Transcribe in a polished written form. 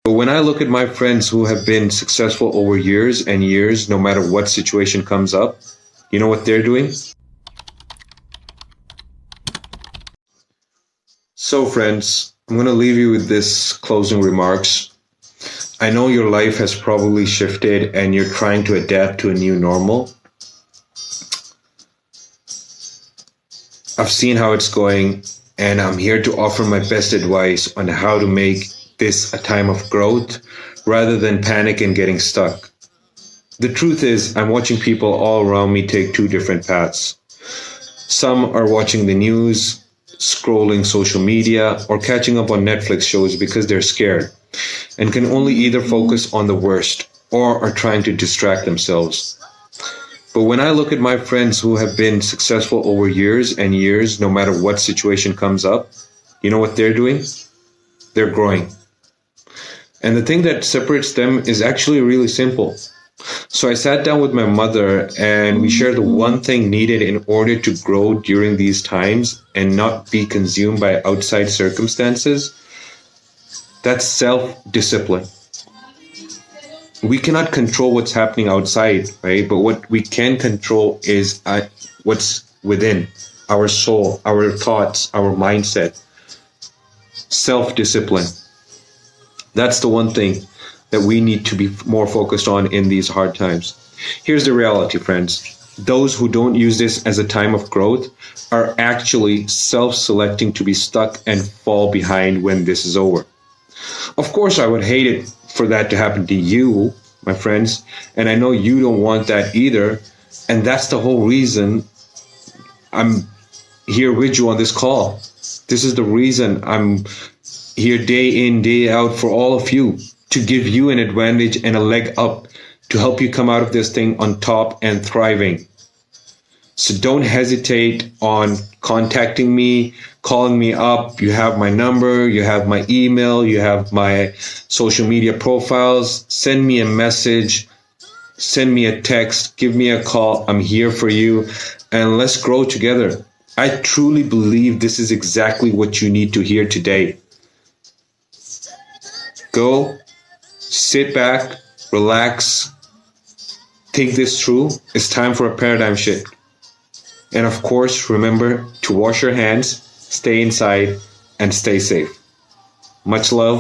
But when I look at my friends who have been successful over years and years, no matter what situation comes up, you know what they're doing? So, friends, I'm going to leave you with this closing remarks. I know your life has probably shifted and you're trying to adapt to a new normal. I've seen how it's going, and I'm here to offer my best advice on how to make this a time of growth rather than panic and getting stuck. The truth is, I'm watching people all around me take two different paths. Some are watching the news, scrolling social media, or catching up on Netflix shows because they're scared and can only either focus on the worst or are trying to distract themselves. But when I look at my friends who have been successful over years and years, no matter what situation comes up, you know what they're doing? They're growing. And the thing that separates them is actually really simple. So I sat down with my mother and we shared the one thing needed in order to grow during these times and not be consumed by outside circumstances. That's self-discipline. We cannot control what's happening outside, right? But what we can control is what's within our soul, our thoughts, our mindset. Self-discipline. That's the one thing that we need to be more focused on in these hard times. Here's the reality, friends. Those who don't use this as a time of growth are actually self-selecting to be stuck and fall behind when this is over. Of course, I would hate it for that to happen to you, my friends, and I know you don't want that either, and that's the whole reason I'm here with you on this call. This is the reason I'm here day in, day out for all of you, to give you an advantage and a leg up to help you come out of this thing on top and thriving. So don't hesitate on contacting me, calling me up. You have my number, you have my email, you have my social media profiles. Send me a message, send me a text, give me a call. I'm here for you, and let's grow together. I truly believe this is exactly what you need to hear today. Go, sit back, relax, think this through. It's time for a paradigm shift. And of course, remember to wash your hands, stay inside, and stay safe. Much love.